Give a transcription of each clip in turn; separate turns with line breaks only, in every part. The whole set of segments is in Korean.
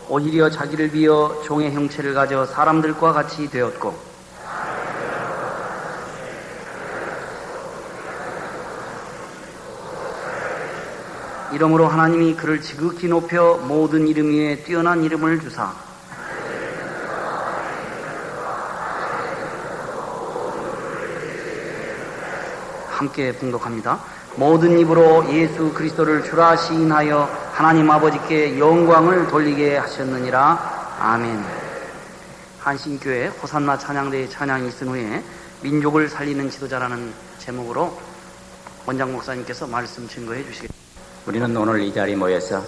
오히려 자기를 비어 종의 형체를 가져 사람들과 같이 되었고 이러므로 하나님이 그를 지극히 높여 모든 이름 위에 뛰어난 이름을 주사 함께 봉독합니다. 모든 입으로 예수 그리스도를 주라 시인하여 하나님 아버지께 영광을 돌리게 하셨느니라. 아멘. 한신교회 호산나 찬양대의 찬양이 있은 후에 민족을 살리는 지도자라는 제목으로 원장 목사님께서 말씀 증거해 주시겠습니다.
우리는 오늘 이 자리에 모여서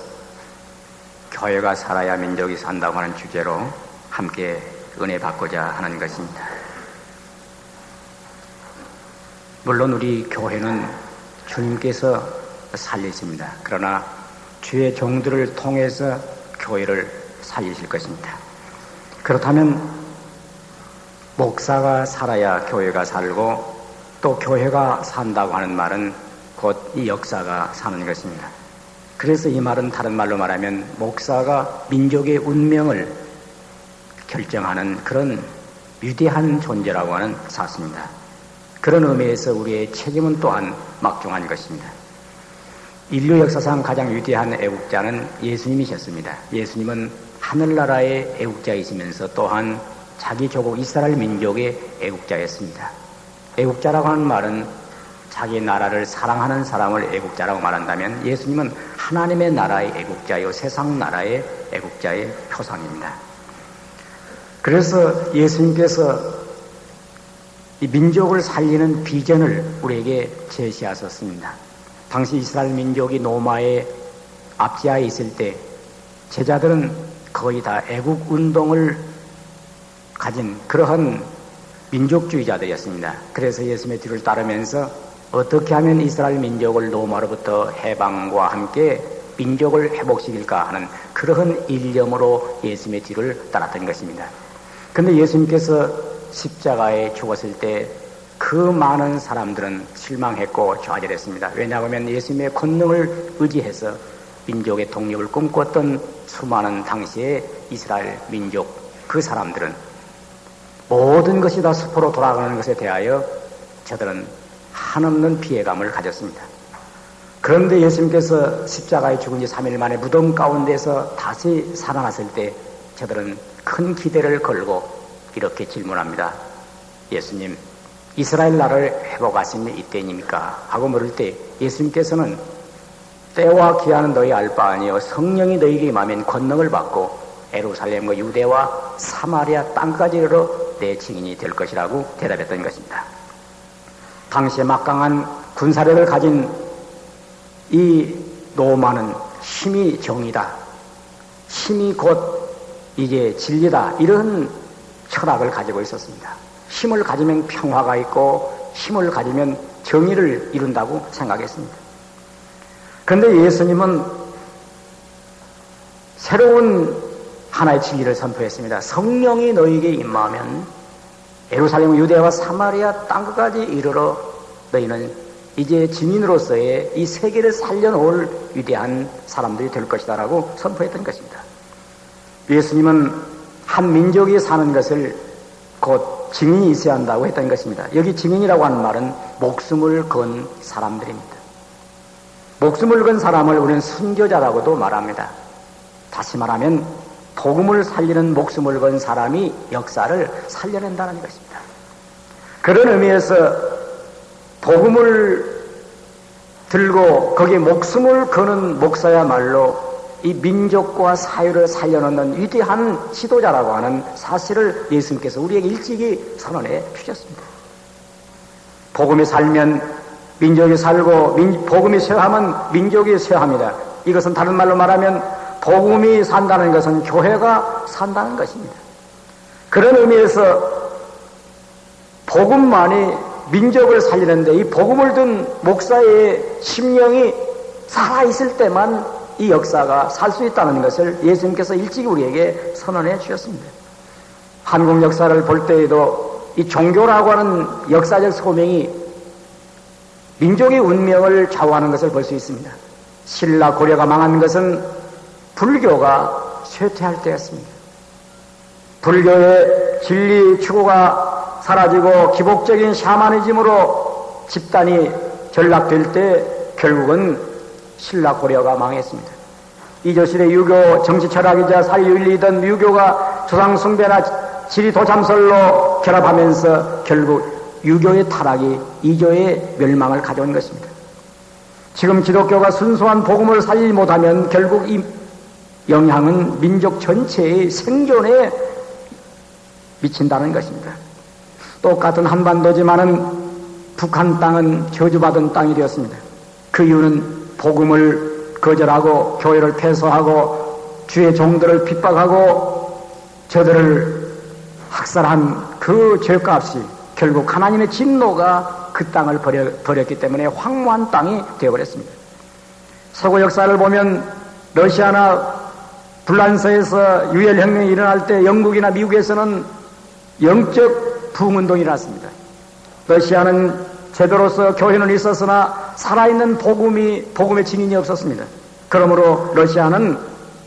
교회가 살아야 민족이 산다고 하는 주제로 함께 은혜 받고자 하는 것입니다. 물론 우리 교회는 주님께서 살리십니다. 그러나 주의 종들을 통해서 교회를 살리실 것입니다. 그렇다면 목사가 살아야 교회가 살고 또 교회가 산다고 하는 말은 곧 이 역사가 사는 것입니다. 그래서 이 말은 다른 말로 말하면 목사가 민족의 운명을 결정하는 그런 위대한 존재라고 하는 사실입니다. 그런 의미에서 우리의 책임은 또한 막중한 것입니다. 인류 역사상 가장 위대한 애국자는 예수님이셨습니다. 예수님은 하늘나라의 애국자이시면서 또한 자기 조국 이스라엘 민족의 애국자였습니다. 애국자라고 하는 말은 자기 나라를 사랑하는 사람을 애국자라고 말한다면 예수님은 하나님의 나라의 애국자요 세상 나라의 애국자의 표상입니다. 그래서 예수님께서 이 민족을 살리는 비전을 우리에게 제시하셨습니다. 당시 이스라엘 민족이 노마의 압제하에 있을 때 제자들은 거의 다 애국 운동을 가진 그러한 민족주의자들이었습니다. 그래서 예수님의 뒤를 따르면서 어떻게 하면 이스라엘 민족을 로마로부터 해방과 함께 민족을 회복시킬까 하는 그러한 일념으로 예수님의 뒤를 따랐던 것입니다. 그런데 예수님께서 십자가에 죽었을 때 그 많은 사람들은 실망했고 좌절했습니다. 왜냐하면 예수님의 권능을 의지해서 민족의 독립을 꿈꿨던 수많은 당시의 이스라엘 민족 그 사람들은 모든 것이 다 수포로 돌아가는 것에 대하여 저들은 한없는 피해감을 가졌습니다. 그런데 예수님께서 십자가에 죽은 지 3일 만에 무덤 가운데서 다시 살아났을 때 저들은 큰 기대를 걸고 이렇게 질문합니다. 예수님, 이스라엘 나라를 회복하심이 이때입니까? 하고 물을 때 예수님께서는 때와 기한은 너희 알 바 아니요 성령이 너희에게 임하면 권능을 받고 예루살렘과 유대와 사마리아 땅까지 이르러 내 증인이 될 것이라고 대답했던 것입니다. 당시에 막강한 군사력을 가진 이 로마는 힘이 정의다, 힘이 곧 이게 진리다, 이런 철학을 가지고 있었습니다. 힘을 가지면 평화가 있고 힘을 가지면 정의를 이룬다고 생각했습니다. 그런데 예수님은 새로운 하나의 진리를 선포했습니다. 성령이 너희에게 임하면 예루살렘, 유대와 사마리아 땅까지 이르러 너희는 이제 증인으로서의 이 세계를 살려놓을 위대한 사람들이 될 것이다 라고 선포했던 것입니다. 예수님은 한 민족이 사는 것을 곧 증인이 있어야 한다고 했던 것입니다. 여기 증인이라고 하는 말은 목숨을 건 사람들입니다. 목숨을 건 사람을 우리는 순교자라고도 말합니다. 다시 말하면 복음을 살리는 목숨을 건 사람이 역사를 살려낸다는 것입니다. 그런 의미에서 복음을 들고 거기에 목숨을 거는 목사야말로 이 민족과 사회를 살려놓는 위대한 지도자라고 하는 사실을 예수님께서 우리에게 일찍이 선언해 주셨습니다. 복음이 살면 민족이 살고 복음이 쇠하면 민족이 쇠합니다. 이것은 다른 말로 말하면 복음이 산다는 것은 교회가 산다는 것입니다. 그런 의미에서 복음만이 민족을 살리는데 이 복음을 든 목사의 심령이 살아있을 때만 이 역사가 살 수 있다는 것을 예수님께서 일찍이 우리에게 선언해 주셨습니다. 한국 역사를 볼 때에도 이 종교라고 하는 역사적 소명이 민족의 운명을 좌우하는 것을 볼 수 있습니다. 신라 고려가 망한 것은 불교가 쇠퇴할 때였습니다. 불교의 진리 추구가 사라지고 기복적인 샤머니즘으로 집단이 전락될 때 결국은 신라 고려가 망했습니다. 이조실의 유교 정치 철학이자 사회윤리이던 유교가 조상숭배나 지리도참설로 결합하면서 결국 유교의 타락이 이조의 멸망을 가져온 것입니다. 지금 기독교가 순수한 복음을 살리지 못하면 결국 이 영향은 민족 전체의 생존에 미친다는 것입니다. 똑같은 한반도지만은 북한 땅은 저주받은 땅이 되었습니다. 그 이유는 복음을 거절하고 교회를 폐소하고 주의 종들을 핍박하고 저들을 학살한 그 죄값이 결국 하나님의 진노가 그 땅을 버렸기 때문에 황무한 땅이 되어버렸습니다. 서구 역사를 보면 러시아나 불란서에서 유혈혁명이 일어날 때 영국이나 미국에서는 영적 부흥운동이 일어났습니다. 러시아는 제도로서 교회는 있었으나 살아있는 복음의 증인이 없었습니다. 그러므로 러시아는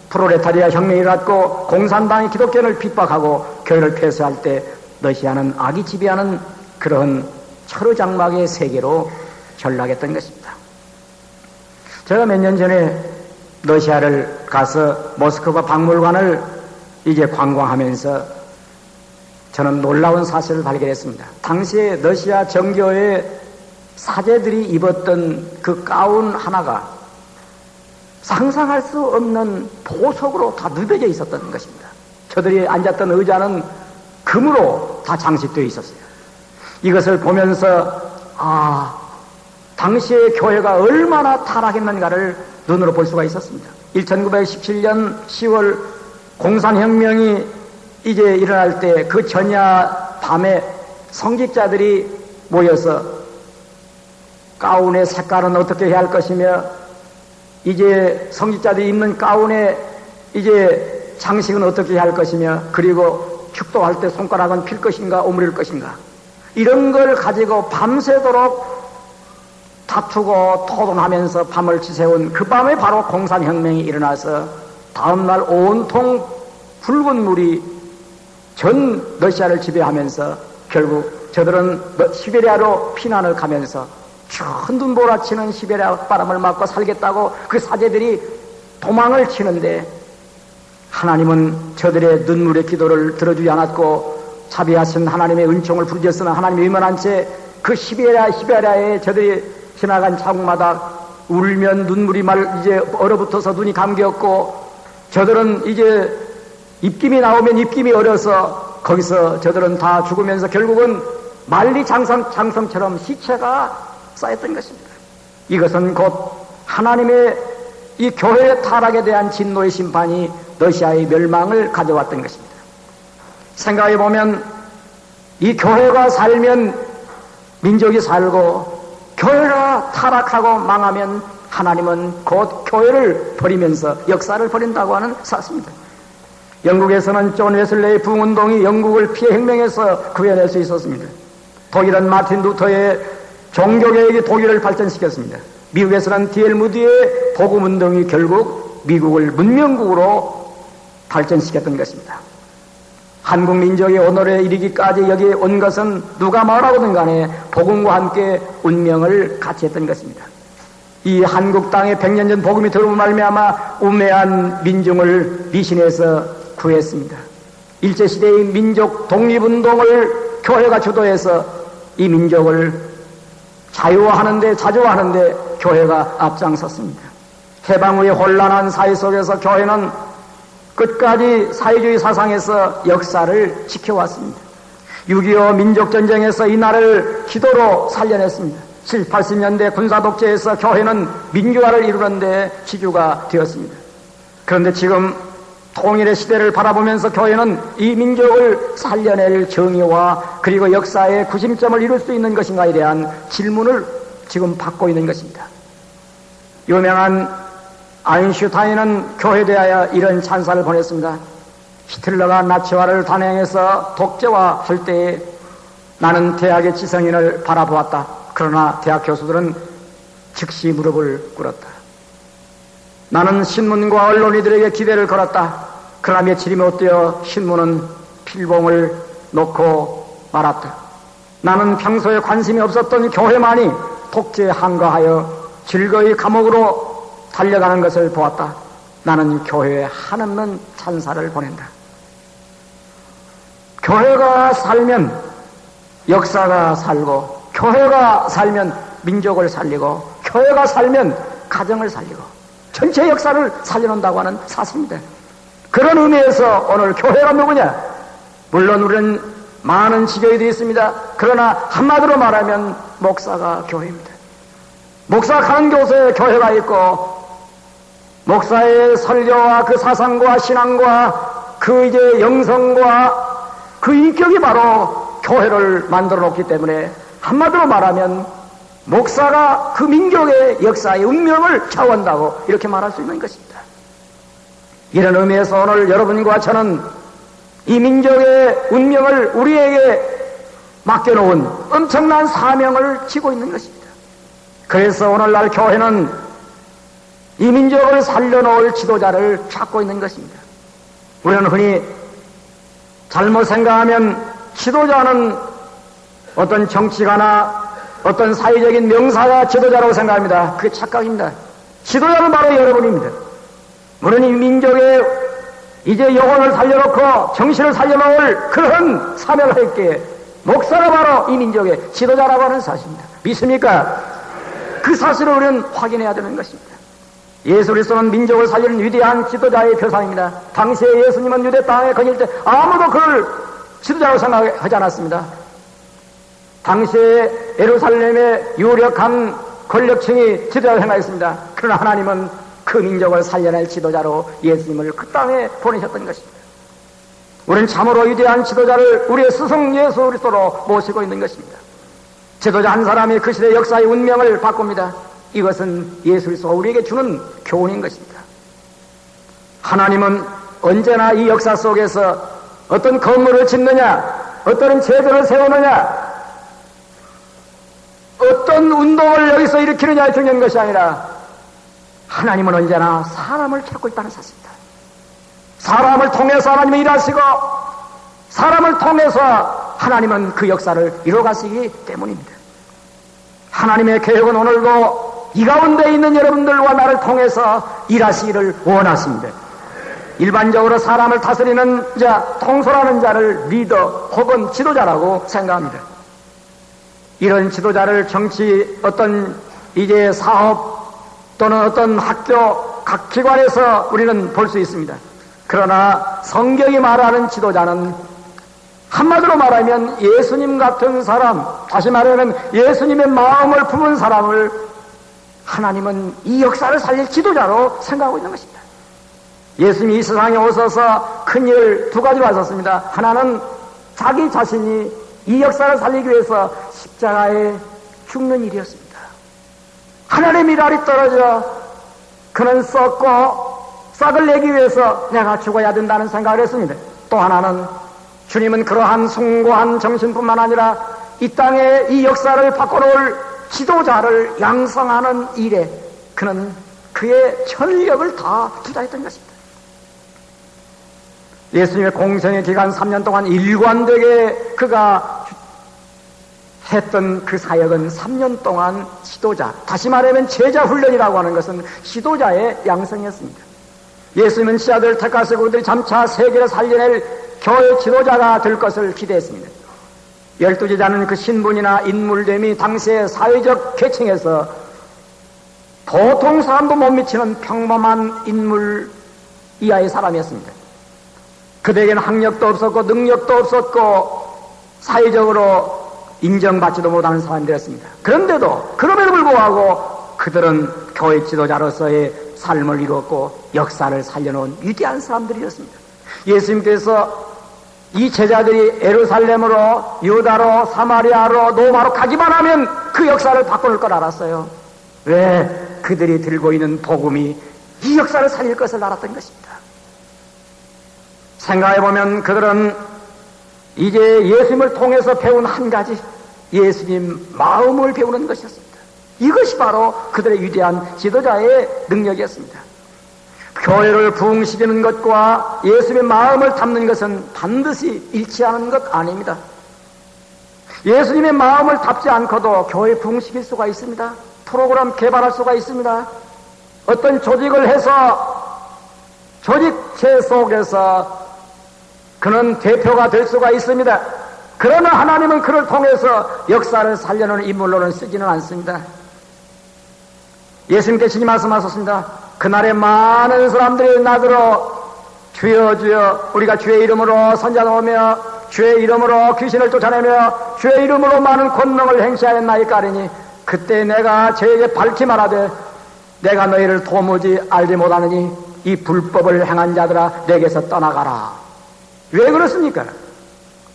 프롤레타리아 혁명이 일어났고 공산당이 기독교를 핍박하고 교회를 폐쇄할 때 러시아는 악이 지배하는 그런 철의장막의 세계로 전락했던 것입니다. 제가 몇 년 전에 러시아를 가서 모스크바 박물관을 이제 관광하면서 저는 놀라운 사실을 발견했습니다. 당시에 러시아 정교의 사제들이 입었던 그 가운 하나가 상상할 수 없는 보석으로 다 누벼져 있었던 것입니다. 저들이 앉았던 의자는 금으로 다 장식되어 있었어요. 이것을 보면서 당시의 교회가 얼마나 타락했는가를 눈으로 볼 수가 있었습니다. 1917년 10월 공산혁명이 이제 일어날 때 그 전야 밤에 성직자들이 모여서 가운의 색깔은 어떻게 해야 할 것이며 이제 성직자들이 입는 가운의 이제 장식은 어떻게 해야 할 것이며 그리고 축도할 때 손가락은 필 것인가 오므릴 것인가 이런 걸 가지고 밤새도록 다투고 토론하면서 밤을 지새운 그 밤에 바로 공산혁명이 일어나서 다음날 온통 붉은 물이 전 러시아를 지배하면서 결국 저들은 시베리아로 피난을 가면서 추운 눈 몰아치는 시베리아 바람을 맞고 살겠다고 그 사제들이 도망을 치는데 하나님은 저들의 눈물의 기도를 들어주지 않았고 자비하신 하나님의 은총을 부르짖었으나 하나님이 위만한 채 그 시베리아에 저들이 지나간 자국마다 울면 눈물이 이제 얼어붙어서 눈이 감겼고 저들은 이제 입김이 나오면 입김이 얼어서 거기서 저들은 다 죽으면서 결국은 만리장성처럼 시체가 쌓였던 것입니다. 이것은 곧 하나님의 이 교회의 타락에 대한 진노의 심판이 러시아의 멸망을 가져왔던 것입니다. 생각해 보면 이 교회가 살면 민족이 살고 교회가 타락하고 망하면 하나님은 곧 교회를 버리면서 역사를 버린다고 하는 사실입니다. 영국에서는 존 웨슬레의 부흥운동이 영국을 피해 혁명해서 구해낼 수 있었습니다. 독일은 마틴 루터의 종교개혁이 독일을 발전시켰습니다. 미국에서는 D.L. 무디의 복음운동이 결국 미국을 문명국으로 발전시켰던 것입니다. 한국 민족의 오늘에 이르기까지 여기에 온 것은 누가 뭐라고든 간에 복음과 함께 운명을 같이 했던 것입니다. 이 한국 땅에 100년 전 복음이 들어온 말미암아 우매한 민중을 미신에서 구했습니다. 일제시대의 민족 독립운동을 교회가 주도해서 이 민족을 자유화하는데 자주화하는데 교회가 앞장섰습니다. 해방 후의 혼란한 사회 속에서 교회는 끝까지 사회주의 사상에서 역사를 지켜왔습니다. 6.25 민족전쟁에서 이 나라를 기도로 살려냈습니다. 70, 80년대 군사독재에서 교회는 민주화를 이루는데 지주가 되었습니다. 그런데 지금 통일의 시대를 바라보면서 교회는 이 민족을 살려낼 정의와 그리고 역사의 구심점을 이룰 수 있는 것인가에 대한 질문을 지금 받고 있는 것입니다. 유명한 아인슈타인은 교회에 대하여 이런 찬사를 보냈습니다. 히틀러가 나치화를 단행해서 독재화할 때에 나는 대학의 지성인을 바라보았다. 그러나 대학 교수들은 즉시 무릎을 꿇었다. 나는 신문과 언론이들에게 기대를 걸었다. 그러나 며칠이 못되어 신문은 필봉을 놓고 말았다. 나는 평소에 관심이 없었던 교회만이 독재에 항거하여 즐거이 감옥으로 달려가는 것을 보았다. 나는 교회에 한없는 찬사를 보낸다. 교회가 살면 역사가 살고, 교회가 살면 민족을 살리고, 교회가 살면 가정을 살리고 전체 역사를 살려놓는다고 하는 사실입니다. 그런 의미에서 오늘 교회가 누구냐? 물론 우리는 많은 지교회도 있습니다. 그러나 한마디로 말하면 목사가 교회입니다. 목사 가는 곳에 교회가 있고, 목사의 설교와 그 사상과 신앙과 그 이제 영성과 그 인격이 바로 교회를 만들어 놓기 때문에 한마디로 말하면 목사가 그 민족의 역사의 운명을 좌우한다고 이렇게 말할 수 있는 것입니다. 이런 의미에서 오늘 여러분과 저는 이 민족의 운명을 우리에게 맡겨놓은 엄청난 사명을 지고 있는 것입니다. 그래서 오늘날 교회는 이 민족을 살려놓을 지도자를 찾고 있는 것입니다. 우리는 흔히 잘못 생각하면 지도자는 어떤 정치가나 어떤 사회적인 명사가 지도자라고 생각합니다. 그게 착각입니다. 지도자는 바로 여러분입니다. 우리는 이 민족의 이제 영혼을 살려놓고 정신을 살려놓을 그런 사명을 했기에 목사가 바로 이 민족의 지도자라고 하는 사실입니다. 믿습니까? 그 사실을 우리는 확인해야 되는 것입니다. 예수 그리스도는 민족을 살리는 위대한 지도자의 표상입니다. 당시에 예수님은 유대 땅에 거닐 때 아무도 그를 지도자라고 생각하지 않았습니다. 당시에 예루살렘의 유력한 권력층이 지도자라고 생각했습니다. 그러나 하나님은 그 민족을 살려낼 지도자로 예수님을 그 땅에 보내셨던 것입니다. 우리는 참으로 위대한 지도자를 우리의 스승 예수 그리스도로 모시고 있는 것입니다. 지도자 한 사람이 그 시대의 역사의 운명을 바꿉니다. 이것은 예수 그리스도가 우리에게 주는 교훈인 것입니다. 하나님은 언제나 이 역사 속에서 어떤 건물을 짓느냐, 어떤 제도를 세우느냐, 어떤 운동을 여기서 일으키느냐에 중요한 것이 아니라 하나님은 언제나 사람을 찾고 있다는 사실입니다. 사람을 통해서 하나님이 일하시고 사람을 통해서 하나님은 그 역사를 이루어가시기 때문입니다. 하나님의 계획은 오늘도 이 가운데 있는 여러분들과 나를 통해서 일하시기를 원하십니다. 일반적으로 사람을 다스리는 자, 통솔하는 자를 리더 혹은 지도자라고 생각합니다. 이런 지도자를 정치 어떤 이제 사업 또는 어떤 학교 각 기관에서 우리는 볼 수 있습니다. 그러나 성경이 말하는 지도자는 한마디로 말하면 예수님 같은 사람, 다시 말하면 예수님의 마음을 품은 사람을 하나님은 이 역사를 살릴 지도자로 생각하고 있는 것입니다. 예수님이 이 세상에 오셔서 큰 일 두 가지로 하셨습니다. 하나는 자기 자신이 이 역사를 살리기 위해서 십자가에 죽는 일이었습니다. 하나님의 일알이 떨어져 그는 썩고 싹을 내기 위해서 내가 죽어야 된다는 생각을 했습니다. 또 하나는 주님은 그러한 숭고한 정신뿐만 아니라 이 땅에 이 역사를 바꿔놓을 지도자를 양성하는 일에 그는 그의 전력을 다 투자했던 것입니다. 예수님의 공생의 기간 3년 동안 일관되게 그가 했던 그 사역은 3년 동안 지도자, 다시 말하면 제자 훈련이라고 하는 것은 지도자의 양성이었습니다. 예수님은 지자들을 택하시고 그들이 점차 세계를 살려낼 교회 지도자가 될 것을 기대했습니다. 12제자는 그 신분이나 인물됨이 당시의 사회적 계층에서 보통 사람도 못 미치는 평범한 인물 이하의 사람이었습니다. 그들에게는 학력도 없었고 능력도 없었고 사회적으로 인정받지도 못하는 사람들이었습니다. 그런데도 그럼에도 불구하고 그들은 교회 지도자로서의 삶을 이루었고 역사를 살려놓은 위대한 사람들이었습니다. 예수님께서 이 제자들이 예루살렘으로 유다로 사마리아로 로마로 가기만 하면 그 역사를 바꿔놓을 걸 알았어요. 왜? 그들이 들고 있는 복음이 이 역사를 살릴 것을 알았던 것입니다. 생각해보면 그들은 이제 예수님을 통해서 배운 한 가지, 예수님 마음을 배우는 것이었습니다. 이것이 바로 그들의 위대한 지도자의 능력이었습니다. 교회를 부흥시키는 것과 예수님의 마음을 담는 것은 반드시 일치하는 것 아닙니다. 예수님의 마음을 담지 않고도 교회 부흥시킬 수가 있습니다. 프로그램 개발할 수가 있습니다. 어떤 조직을 해서 조직체 속에서 그는 대표가 될 수가 있습니다. 그러나 하나님은 그를 통해서 역사를 살려는 인물로는 쓰지는 않습니다. 예수님께 신이 말씀하셨습니다. 그날에 많은 사람들이 나더러 주여 주여 우리가 주의 이름으로 선자나오며 주의 이름으로 귀신을 쫓아내며 주의 이름으로 많은 권능을 행시하였나이까 하리니 그때 내가 저에게 밝히 말하되 내가 너희를 도무지 알지 못하느니 이 불법을 행한 자들아 내게서 떠나가라. 왜 그렇습니까?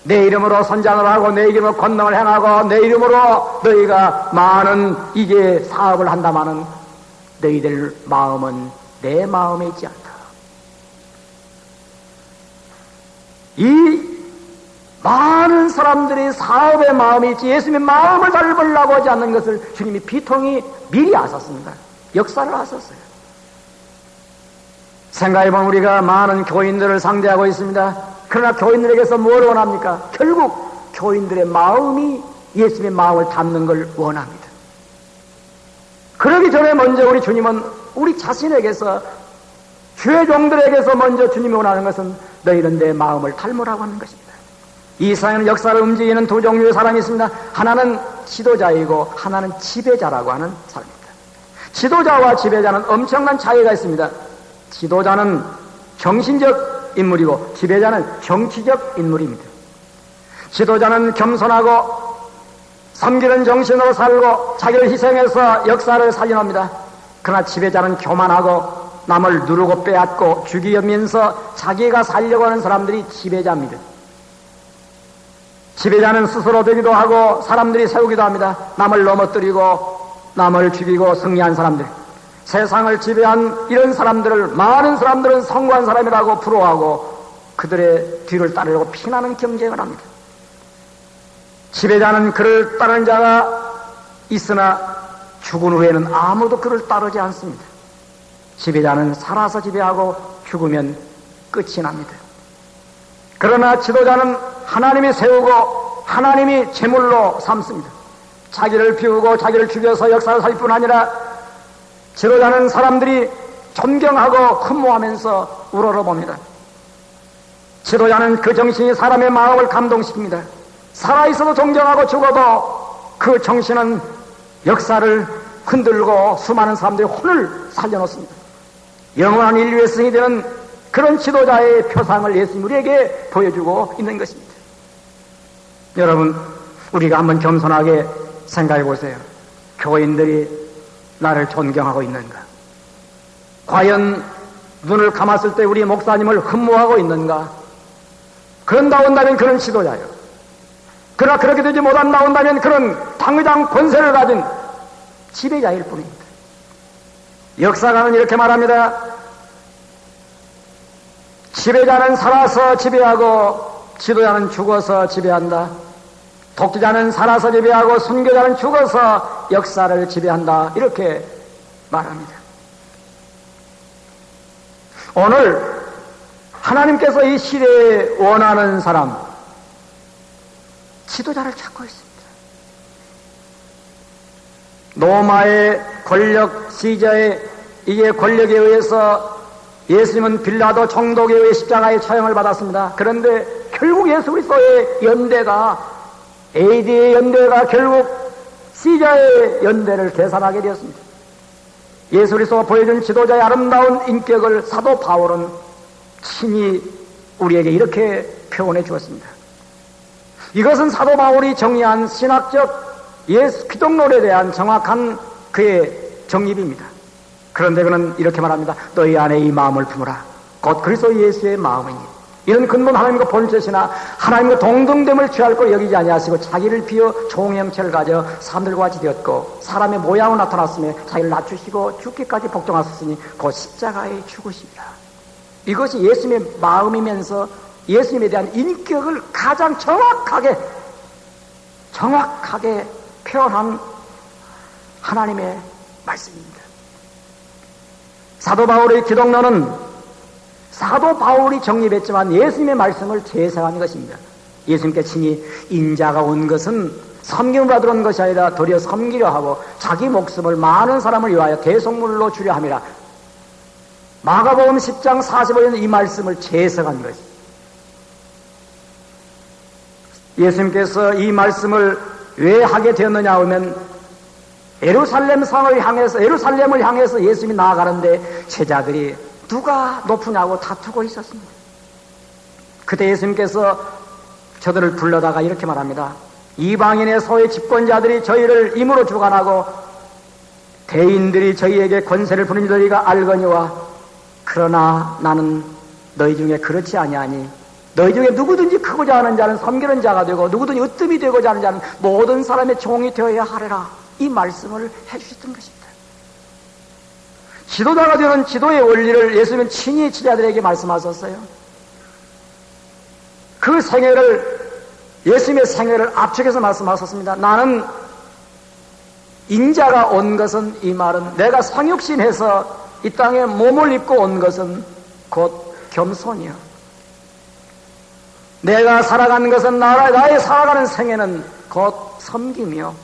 내 이름으로 선장을 하고 내 이름으로 권능을 행하고 내 이름으로 너희가 많은 이제 사업을 한다마는 너희들 마음은 내 마음에 있지 않다. 이 많은 사람들이 사업의 마음이 있지 예수님의 마음을 잘 보려고 하지 않는 것을 주님이 비통히 미리 아셨습니다. 역사를 아셨어요. 생각해보면 우리가 많은 교인들을 상대하고 있습니다. 그러나 교인들에게서 뭘 원합니까? 결국 교인들의 마음이 예수님의 마음을 담는 걸 원합니다. 그러기 전에 먼저 우리 주님은 우리 자신에게서 주의 종들에게서 먼저 주님이 원하는 것은 너희는 내 마음을 닮으라고 하는 것입니다. 이 세상에는 역사를 움직이는 두 종류의 사람이 있습니다. 하나는 지도자이고 하나는 지배자라고 하는 사람입니다. 지도자와 지배자는 엄청난 차이가 있습니다. 지도자는 정신적 인물이고 지배자는 정치적 인물입니다. 지도자는 겸손하고 섬기는 정신으로 살고 자기를 희생해서 역사를 살려납니다. 그러나 지배자는 교만하고 남을 누르고 빼앗고 죽이면서 자기가 살려고 하는 사람들이 지배자입니다. 지배자는 스스로 되기도 하고 사람들이 세우기도 합니다. 남을 넘어뜨리고 남을 죽이고 승리한 사람들, 세상을 지배한 이런 사람들을 많은 사람들은 성공한 사람이라고 부러워하고 그들의 뒤를 따르려고 피나는 경쟁을 합니다. 지배자는 그를 따르는 자가 있으나 죽은 후에는 아무도 그를 따르지 않습니다. 지배자는 살아서 지배하고 죽으면 끝이 납니다. 그러나 지도자는 하나님이 세우고 하나님이 제물로 삼습니다. 자기를 비우고 자기를 죽여서 역사를 살 뿐 아니라 지도자는 사람들이 존경하고 흠모하면서 우러러봅니다. 지도자는 그 정신이 사람의 마음을 감동시킵니다. 살아있어도 존경하고 죽어도 그 정신은 역사를 흔들고 수많은 사람들의 혼을 살려놓습니다. 영원한 인류의 승이 되는 그런 지도자의 표상을 예수님 우리에게 보여주고 있는 것입니다. 여러분, 우리가 한번 겸손하게 생각해 보세요. 교인들이 나를 존경하고 있는가? 과연 눈을 감았을 때 우리 목사님을 흠모하고 있는가? 그런다 온다면 그런 지도자예요. 그러나 그렇게 되지 못한다 온다면 그런 당의장 권세를 가진 지배자일 뿐입니다. 역사가는 이렇게 말합니다. 지배자는 살아서 지배하고 지도자는 죽어서 지배한다. 독재자는 살아서 지배하고 순교자는 죽어서 역사를 지배한다. 이렇게 말합니다. 오늘 하나님께서 이 시대에 원하는 사람, 지도자를 찾고 있습니다. 로마의 권력, 시저의 이게 권력에 의해서 예수님은 빌라도 총독에 의해 십자가의 처형을 받았습니다. 그런데 결국 예수 그리스도의 연대가 AD의 연대가 결국 시저의 연대를 계산하게 되었습니다. 예수 그리스도가 보여준 지도자의 아름다운 인격을 사도 바울은 친히 우리에게 이렇게 표현해 주었습니다. 이것은 사도 바울이 정리한 신학적 예수 기독론에 대한 정확한 그의 정립입니다. 그런데 그는 이렇게 말합니다. 너희 안에 이 마음을 품으라. 곧 그리스도 예수의 마음이니. 이런 근본 하나님과 본체시나 하나님과 동등됨을 취할 걸 여기지 아니하시고 자기를 비워 종의 형체를 가져 사람들과 같이 되었고 사람의 모양으로 나타났으며 자기를 낮추시고 죽기까지 복종하셨으니 곧 십자가에 죽으시리라. 이것이 예수님의 마음이면서 예수님에 대한 인격을 가장 정확하게 표현한 하나님의 말씀입니다. 사도 바울의 기독론은 사도 바울이 정립했지만 예수님의 말씀을 재해석한 것입니다. 예수님께 친히 인자가 온 것은 섬김을 받으러 온 것이 아니라 도리어 섬기려 하고 자기 목숨을 많은 사람을 위하여 대속물로 주려 함이라. 마가복음 10장 45절 이 말씀을 재해석한 것입니다. 예수님께서 이 말씀을 왜 하게 되었느냐 하면 예루살렘을 향해서 예수님이 나아가는데 제자들이 누가 높으냐고 다투고 있었습니다. 그때 예수님께서 저들을 불러다가 이렇게 말합니다. 이방인의 소위 집권자들이 저희를 임으로 주관하고 대인들이 저희에게 권세를 부린 저희가 알거니와 그러나 나는 너희 중에 그렇지 아니하니 너희 중에 누구든지 크고자 하는 자는 섬기는 자가 되고 누구든지 으뜸이 되고자 하는 자는 모든 사람의 종이 되어야 하리라. 이 말씀을 해주셨던 것입니다. 지도자가 되는 지도의 원리를 예수님은 친히 제자들에게 말씀하셨어요. 그 예수님의 생애를 압축해서 말씀하셨습니다. 나는 인자가 온 것은, 이 말은 내가 성육신해서 이 땅에 몸을 입고 온 것은 곧 겸손이요. 내가 살아가는 것은 나의 살아가는 생애는 곧 섬김이요.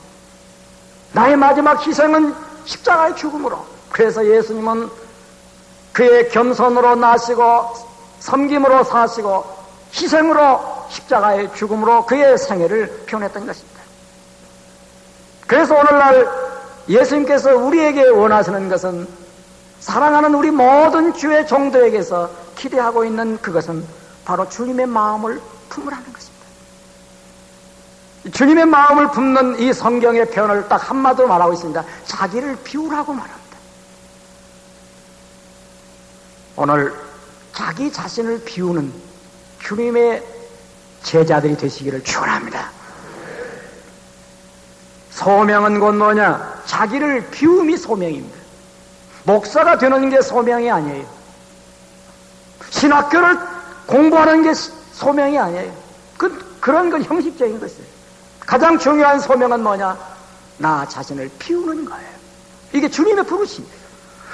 나의 마지막 희생은 십자가의 죽음으로. 그래서 예수님은 그의 겸손으로 나시고 섬김으로 사시고 희생으로 십자가의 죽음으로 그의 생애를 표현했던 것입니다. 그래서 오늘날 예수님께서 우리에게 원하시는 것은 사랑하는 우리 모든 주의 종들에게서 기대하고 있는 그것은 바로 주님의 마음을 품으라는 것입니다. 주님의 마음을 품는 이 성경의 표현을 딱 한마디로 말하고 있습니다. 자기를 비우라고 말합니다. 오늘 자기 자신을 비우는 주님의 제자들이 되시기를 축원합니다. 소명은 곧 뭐냐? 자기를 비움이 소명입니다. 목사가 되는 게 소명이 아니에요. 신학교를 공부하는 게 소명이 아니에요. 그런 건 형식적인 것이에요. 가장 중요한 소명은 뭐냐? 나 자신을 비우는 거예요. 이게 주님의 부르심이에요.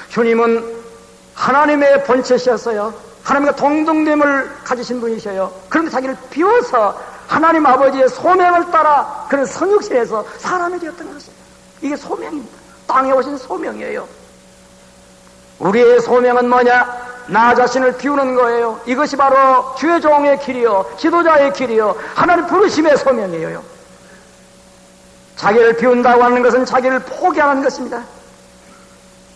주님은 하나님의 본체셨어요. 하나님과 동등됨을 가지신 분이셔요. 그런데 자기를 비워서 하나님 아버지의 소명을 따라 그런 성육신에서 사람이 되었던 것입니다. 이게 소명입니다. 땅에 오신 소명이에요. 우리의 소명은 뭐냐? 나 자신을 비우는 거예요. 이것이 바로 주의 종의 길이요, 지도자의 길이요, 하나님 부르심의 소명이에요. 자기를 비운다고 하는 것은 자기를 포기하는 것입니다.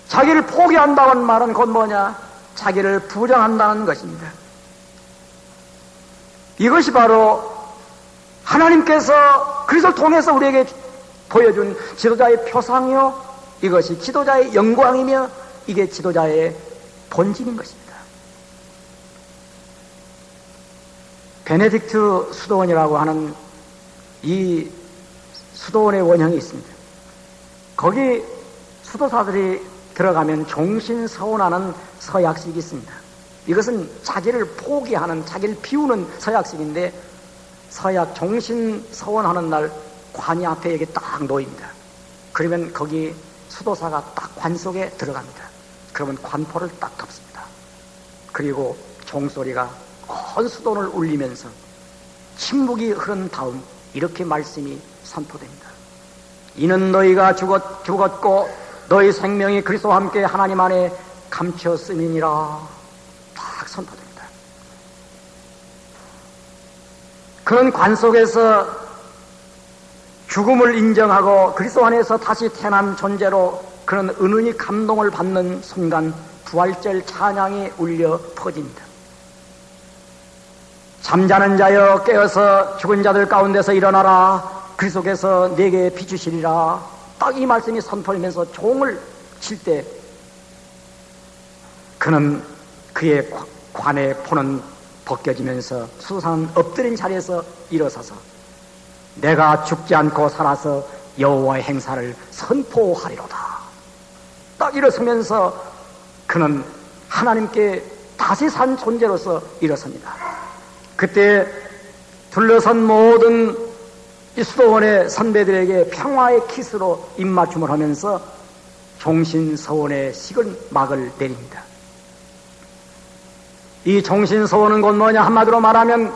자기를 포기한다는 말은 곧 뭐냐? 자기를 부정한다는 것입니다. 이것이 바로 하나님께서 그리스도를 통해서 우리에게 보여준 지도자의 표상이요, 이것이 지도자의 영광이며 이게 지도자의 본질인 것입니다. 베네딕트 수도원이라고 하는 이 수도원의 원형이 있습니다. 거기 수도사들이 들어가면 종신서원하는 서약식이 있습니다. 이것은 자기를 포기하는, 자기를 비우는 서약식인데, 서약 종신서원하는 날 관이 앞에 이렇게 딱 놓입니다. 그러면 거기 수도사가 딱 관 속에 들어갑니다. 그러면 관포를 딱 덮습니다. 그리고 종소리가 온 수도원을 울리면서 침묵이 흐른 다음 이렇게 말씀이 선포됩니다. 이는 너희가 죽었고 너희 생명이 그리스도와 함께 하나님 안에 감추었음이니라. 딱 선포됩니다. 그런 관 속에서 죽음을 인정하고 그리스도 안에서 다시 태어난 존재로 그런 은은히 감동을 받는 순간 부활절 찬양이 울려 퍼집니다. 잠자는 자여 깨어서 죽은 자들 가운데서 일어나라. 그리스도께서 내게 비추시리라. 딱 이 말씀이 선포되면서 종을 칠 때 그는 그의 관의 포는 벗겨지면서 수도사는 엎드린 자리에서 일어서서 내가 죽지 않고 살아서 여호와의 행사를 선포하리로다. 딱 일어서면서 그는 하나님께 다시 산 존재로서 일어섭니다. 그때 둘러선 모든 이 수도원의 선배들에게 평화의 키스로 입맞춤을 하면서 종신서원의 식은 막을 내립니다. 이 정신소원은 곧 뭐냐? 한마디로 말하면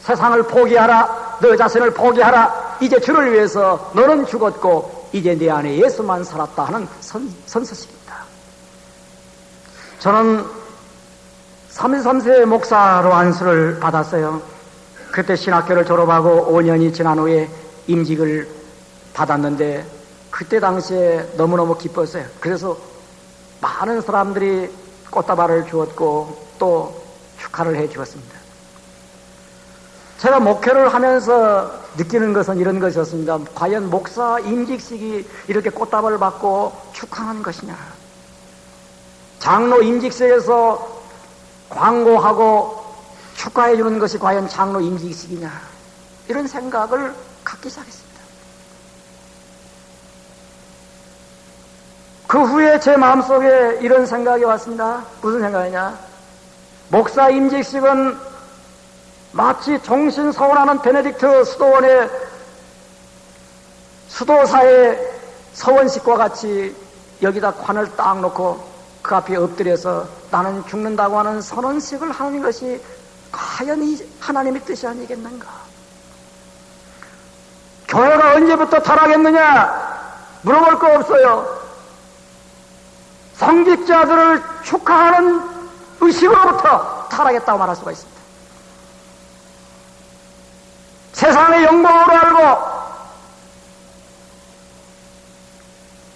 세상을 포기하라, 너 자신을 포기하라, 이제 주를 위해서 너는 죽었고 이제 내 안에 예수만 살았다 하는 선서식입니다. 저는 33세 목사로 안수를 받았어요. 그때 신학교를 졸업하고 5년이 지난 후에 임직을 받았는데 그때 당시에 너무너무 기뻤어요. 그래서 많은 사람들이 꽃다발을 주었고 또 축하를 해 주었습니다. 제가 목회를 하면서 느끼는 것은 이런 것이었습니다. 과연 목사 임직식이 이렇게 꽃다발을 받고 축하하는 것이냐? 장로 임직식에서 광고하고 축하해 주는 것이 과연 장로 임직식이냐? 이런 생각을 갖기 시작했습니다. 그 후에 제 마음속에 이런 생각이 왔습니다. 무슨 생각이냐? 목사 임직식은 마치 정신서원하는 베네딕트 수도원의 수도사의 서원식과 같이 여기다 관을 딱 놓고 그 앞에 엎드려서 나는 죽는다고 하는 선언식을 하는 것이 과연 이 하나님의 뜻이 아니겠는가? 교회가 언제부터 타락했느냐? 물어볼 거 없어요. 성직자들을 축하하는 의식으로부터 타락했다고 말할 수가 있습니다. 세상의 영광으로 알고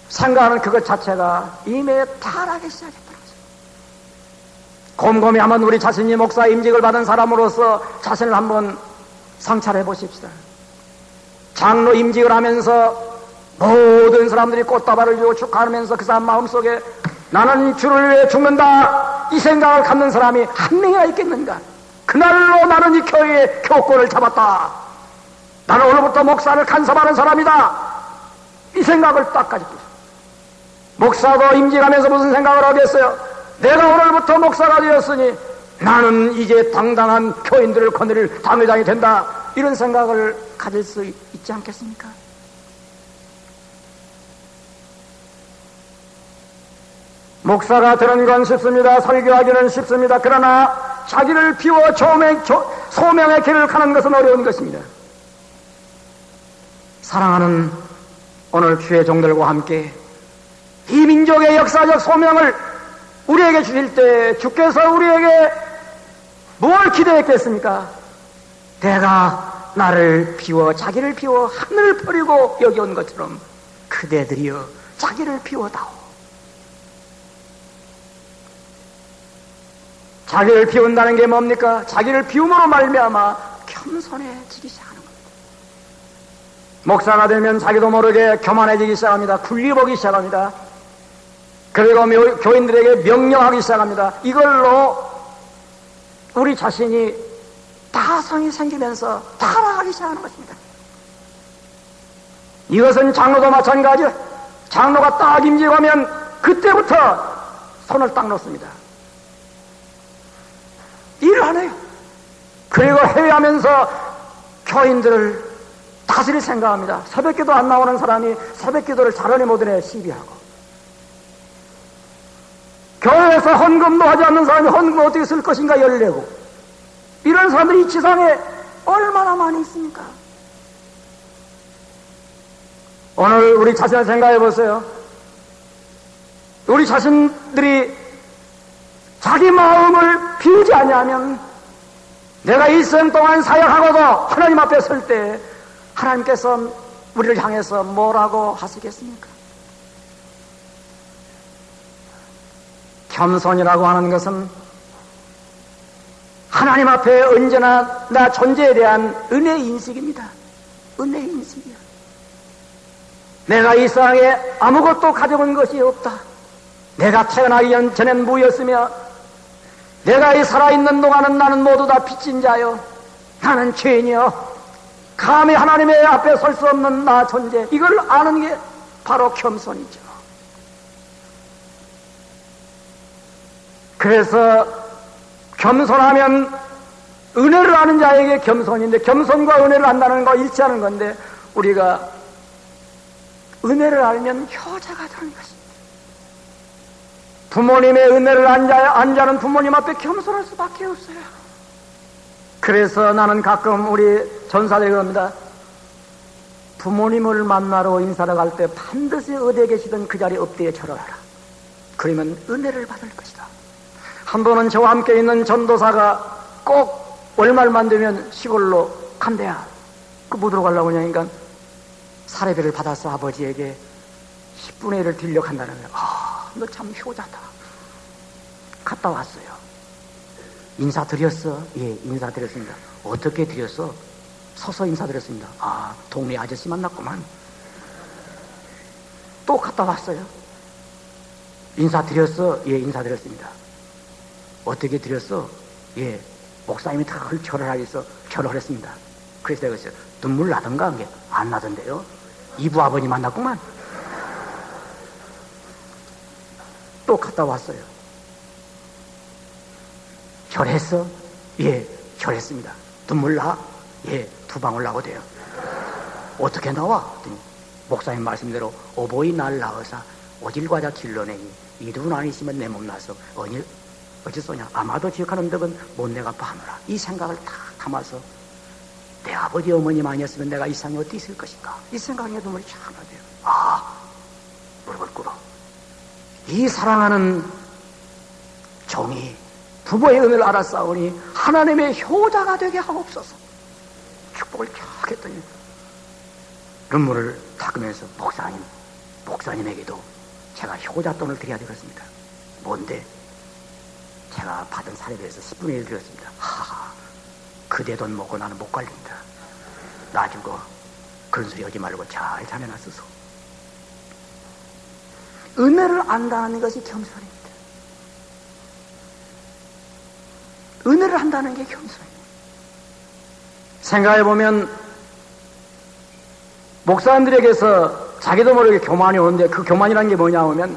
생각하는 그것 자체가 이미 타락하기 시작했다는 거죠. 곰곰이 한번 우리 자신이 목사 임직을 받은 사람으로서 자신을 한번 성찰해 보십시다. 장로 임직을 하면서 모든 사람들이 꽃다발을 주고 축하하면서 그 사람 마음속에 나는 주를 위해 죽는다 이 생각을 갖는 사람이 한 명이나 있겠는가? 그날로 나는 이 교회의 교권을 잡았다. 나는 오늘부터 목사를 간섭하는 사람이다. 이 생각을 딱 가지고 있어요. 목사도 임직하면서 무슨 생각을 하겠어요? 내가 오늘부터 목사가 되었으니 나는 이제 당당한 교인들을 거느릴 당회장이 된다. 이런 생각을 가질 수 있지 않겠습니까? 목사가 되는 건 쉽습니다. 설교하기는 쉽습니다. 그러나 자기를 비워 소명의 길을 가는 것은 어려운 것입니다. 사랑하는 오늘 주의 종들과 함께 이 민족의 역사적 소명을 우리에게 주실 때 주께서 우리에게 뭘 기대했겠습니까? 내가 나를 비워 자기를 비워 하늘을 버리고 여기 온 것처럼 그대들이여 자기를 비워다오. 자기를 비운다는 게 뭡니까? 자기를 비움으로 말미암아 겸손해지기 시작하는 겁니다. 목사가 되면 자기도 모르게 교만해지기 시작합니다. 군리보기 시작합니다. 그리고 교인들에게 명령하기 시작합니다. 이걸로 우리 자신이 다성이 생기면서 타락하기 시작하는 것입니다. 이것은 장로도 마찬가지예요. 장로가 딱 임직하면 그때부터 손을 딱 놓습니다. 일을 안 해요. 그리고 회의하면서 교인들을 다스리 생각합니다. 새벽기도 안 나오는 사람이 새벽기도를 잘하니 못하네 시비하고, 교회에서 헌금도 하지 않는 사람이 헌금을 어떻게 쓸 것인가 열내고, 이런 사람들이 이 지상에 얼마나 많이 있습니까? 오늘 우리 자신을 생각해 보세요. 우리 자신들이 자기 마음을 비우지 아니하면 내가 일생 동안 사역하고도 하나님 앞에 설 때 하나님께서 우리를 향해서 뭐라고 하시겠습니까? 겸손이라고 하는 것은 하나님 앞에 언제나 나 존재에 대한 은혜 인식입니다. 은혜 인식이야. 내가 이 세상에 아무것도 가져온 것이 없다. 내가 태어나기 전엔 무였으며 내가 이 살아있는 동안은 나는 모두 다 빚진 자요, 나는 죄인이요, 감히 하나님의 앞에 설 수 없는 나 존재, 이걸 아는 게 바로 겸손이죠. 그래서 겸손하면 은혜를 아는 자에게 겸손인데, 겸손과 은혜를 안다는 거 일치하는 건데, 우리가 은혜를 알면 효자가 되는 것입니다. 부모님의 은혜를 안 자는 부모님 앞에 겸손할 수밖에 없어요. 그래서 나는 가끔 우리 전사들이 그럽니다. 부모님을 만나러 인사를 갈 때 반드시 어디에 계시든 그 자리에 엎드려 절하라. 그러면 은혜를 받을 것이다. 한 번은 저와 함께 있는 전도사가 꼭 월말만 되면 시골로 간대야. 그 뭐 들어가려고 하니까 사례비를 받아서 아버지에게 10분의 1을 드리려고 한다는 거예요. 아, 너 참 효자다. 갔다 왔어요. 인사드렸어? 예, 인사드렸습니다. 어떻게 드렸어? 서서 인사드렸습니다. 아, 동네 아저씨 만났구만. 또 갔다 왔어요. 인사드렸어? 예, 인사드렸습니다. 어떻게 드렸어? 예, 목사님이 다 절을 하겠어. 절을 했습니다. 그래서 내가 그랬어요. 눈물 나던가 한 게 안 나던데요? 이부 아버님 만났구만. 또 갔다 왔어요. 절했어? 예, 절했습니다. 눈물 나? 예, 2방울 나고 돼요. 어떻게 나와? 목사님 말씀대로 어버이날 나와서 오질과자 길러내니 이두분 아니시면 내 몸 나서 어찌 쏘냐? 아마도 지역하는 덕은 못 내가 봐노라. 이 생각을 다 담아서 내 아버지 어머님 아니었으면 내가 이 세상에 어디 있을 것인가? 이 생각에 눈물이 참 나대요. 아, 무릎을 꿇어. 이 사랑하는 종이 부모의 은혜를 알았사오니 하나님의 효자가 되게 하옵소서. 축복을 쫙 했더니 눈물을 닦으면서 목사님에게도 제가 효자돈을 드려야 되겠습니다. 뭔데? 제가 받은 사례비에서 10분의 1 드렸습니다. 하하, 그대 돈 먹고 나는 못 관린다. 나 주고 그런 소리 하지 말고 잘 자면하소서. 은혜를 안다는 것이 겸손입니다. 은혜를 한다는 게 겸손입니다. 생각해보면 목사님들에게서 자기도 모르게 교만이 오는데 그 교만이라는 게 뭐냐 하면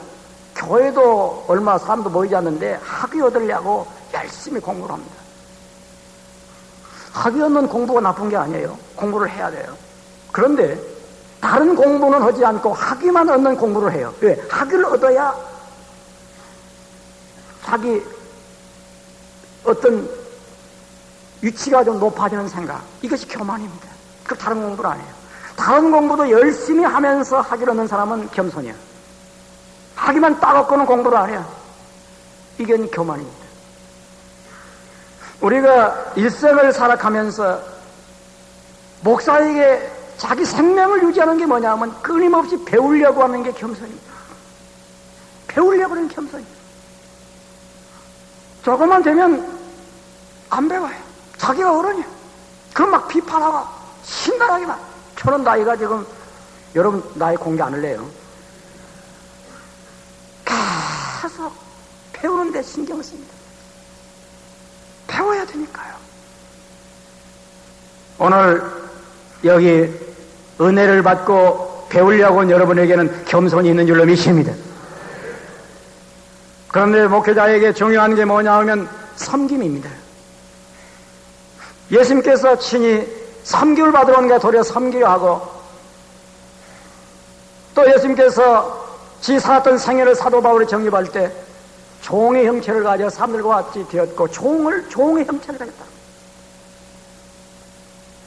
교회도 얼마 사람도 모이지 않는데 학위 얻으려고 열심히 공부를 합니다. 학위 얻는 공부가 나쁜 게 아니에요. 공부를 해야 돼요. 그런데 다른 공부는 하지 않고 학위만 얻는 공부를 해요. 왜? 학위를 얻어야 자기 어떤 위치가 좀 높아지는 생각, 이것이 교만입니다. 그 다른 공부를 안 해요. 다른 공부도 열심히 하면서 학위를 얻는 사람은 겸손이야. 학위만 따갖고는 공부를 안 해요. 이게 교만입니다. 우리가 일생을 살아가면서 목사에게 자기 생명을 유지하는 게 뭐냐 하면 끊임없이 배우려고 하는 게 겸손입니다. 배우려고 하는 겸손입니다. 조금만 되면 안 배워요. 자기가 어른이야. 그럼 막 비판하고 신나게 막. 저는 나이가 지금, 여러분 나이 공개 안 할래요. 계속 배우는데 신경 씁니다. 배워야 되니까요. 오늘 여기 은혜를 받고 배우려고 온 여러분에게는 겸손이 있는 줄로 믿습니다. 그런데 목회자에게 중요한 게 뭐냐 하면 섬김입니다. 예수님께서 친히 섬김을 받으러 온 게 도리어 섬기려 하고, 또 예수님께서 지 살았던 생애를 사도 바울이 정립할 때 종의 형체를 가져 사람들과 같이 되었고 종의 형체를 가졌다.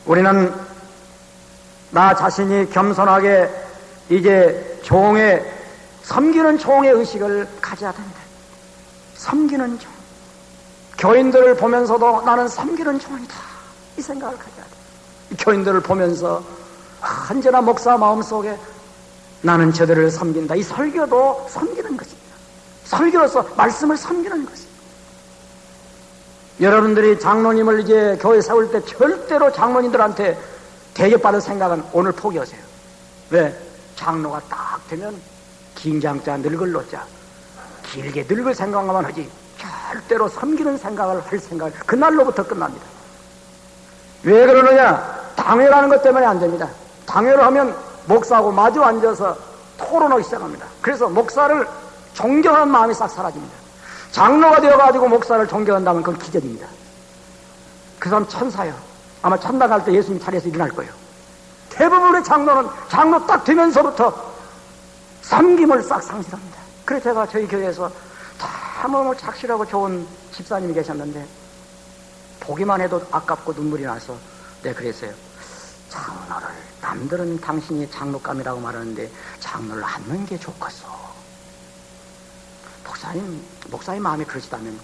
우리는 나 자신이 겸손하게 이제 섬기는 종의 의식을 가져야 됩니다. 섬기는 종. 교인들을 보면서도 나는 섬기는 종이다. 이 생각을 가져야 돼. 교인들을 보면서 언제나 목사 마음속에 나는 저들을 섬긴다. 이 설교도 섬기는 것입니다. 설교로서 말씀을 섬기는 것입니다. 여러분들이 장로님을 이제 교회 세울 때 절대로 장로님들한테 대접받을 생각은 오늘 포기하세요. 왜? 장로가 딱 되면 긴장자 늙을 노자 길게 늙을 생각만 하지 절대로 섬기는 생각을 할 생각을 그날로부터 끝납니다. 왜 그러느냐? 당회라는 것 때문에 안 됩니다. 당회를 하면 목사하고 마주 앉아서 토론하기 시작합니다. 그래서 목사를 존경하는 마음이 싹 사라집니다. 장로가 되어가지고 목사를 존경한다면 그건 기적입니다. 그 사람 천사예요. 아마 천당 갈 때 예수님 자리에서 일어날 거예요. 대부분의 장로는 장로 딱 되면서부터 섬김을 싹 상실합니다. 그래서 제가 저희 교회에서 다 참으로 착실하고 좋은 집사님이 계셨는데 보기만 해도 아깝고 눈물이 나서 내가 그랬어요. 장로를, 남들은 당신이 장로감이라고 말하는데 장로를 앉는 게 좋겠어. 목사님 마음이 그러시다면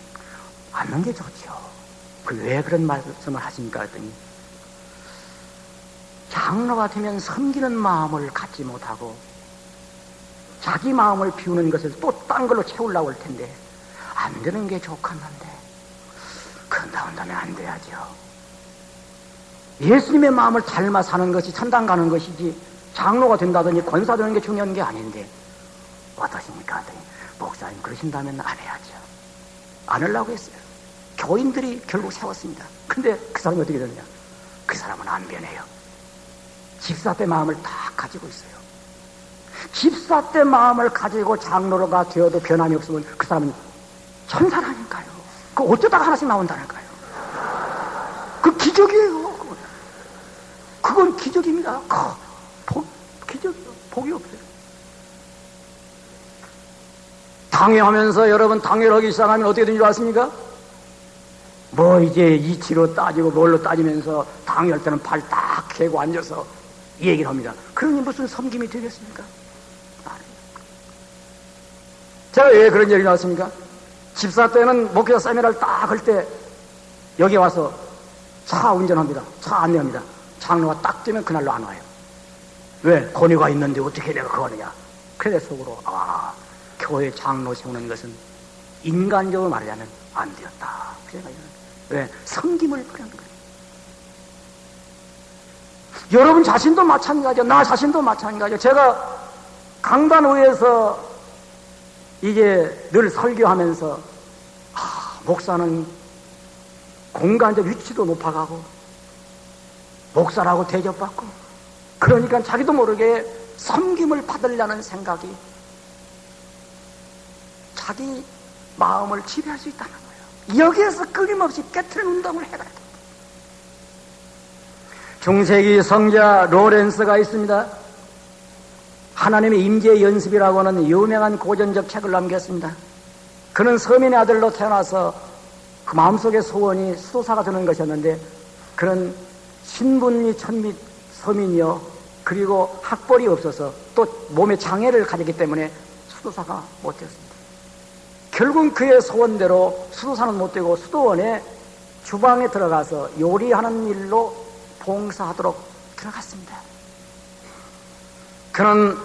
앉는 게 좋죠. 왜 그런 말씀을 하십니까? 했더니 장로가 되면 섬기는 마음을 갖지 못하고 자기 마음을 비우는 것을 또 딴 걸로 채우려고 할 텐데 안 되는 게 좋겠는데 그런다면 안 돼야죠. 예수님의 마음을 닮아 사는 것이 천당 가는 것이지 장로가 된다더니 권사 되는 게 중요한 게 아닌데 어떠십니까? 목사님 그러신다면 안 해야죠. 안 하려고 했어요. 교인들이 결국 세웠습니다. 근데 그 사람이 어떻게 되느냐? 그 사람은 안 변해요. 집사 때 마음을 다 가지고 있어요. 집사 때 마음을 가지고 장로가 되어도 변함이 없으면 그 사람은 천사라니까요. 그 어쩌다가 하나씩 나온다니까요. 그 기적이에요. 그건 기적입니다. 기적이요. 복이 없어요. 당회하면서 여러분 당회하기 시작하면 어떻게 되는 줄 아십니까? 뭐 이제 이치로 따지고 뭘로 따지면서 당회할 때는 발 딱 개고 앉아서 얘기를 합니다. 그러니 무슨 섬김이 되겠습니까? 제가 왜 그런 얘기를 나왔습니까? 집사 때는 목회자 세미나를 딱 할 때 여기 와서 차 운전합니다. 차 안내합니다. 장로가 딱 되면 그날로 안 와요. 왜? 권위가 있는데 어떻게 내가 그거 하느냐. 그래 속으로 교회 장로 세우는 것은 인간적으로 말하자면 안 되었다. 왜? 섬김을 버리는 거예요. 여러분 자신도 마찬가지죠. 나 자신도 마찬가지죠. 제가 강단위에서 이게 늘 설교하면서 목사는 공간적 위치도 높아가고 목사라고 대접받고 그러니까 자기도 모르게 섬김을 받으려는 생각이 자기 마음을 지배할 수 있다는 거예요. 여기에서 끊임없이 깨트리는 운동을 해야 돼요. 중세기 성자 로렌스가 있습니다. 하나님의 임재 연습이라고 하는 유명한 고전적 책을 남겼습니다. 그는 서민의 아들로 태어나서 그 마음속의 소원이 수도사가 되는 것이었는데 그런 신분이 천미 서민이요 그리고 학벌이 없어서 또 몸에 장애를 가졌기 때문에 수도사가 못 되었습니다. 결국 그의 소원대로 수도사는 못 되고 수도원에 주방에 들어가서 요리하는 일로 봉사하도록 들어갔습니다. 그는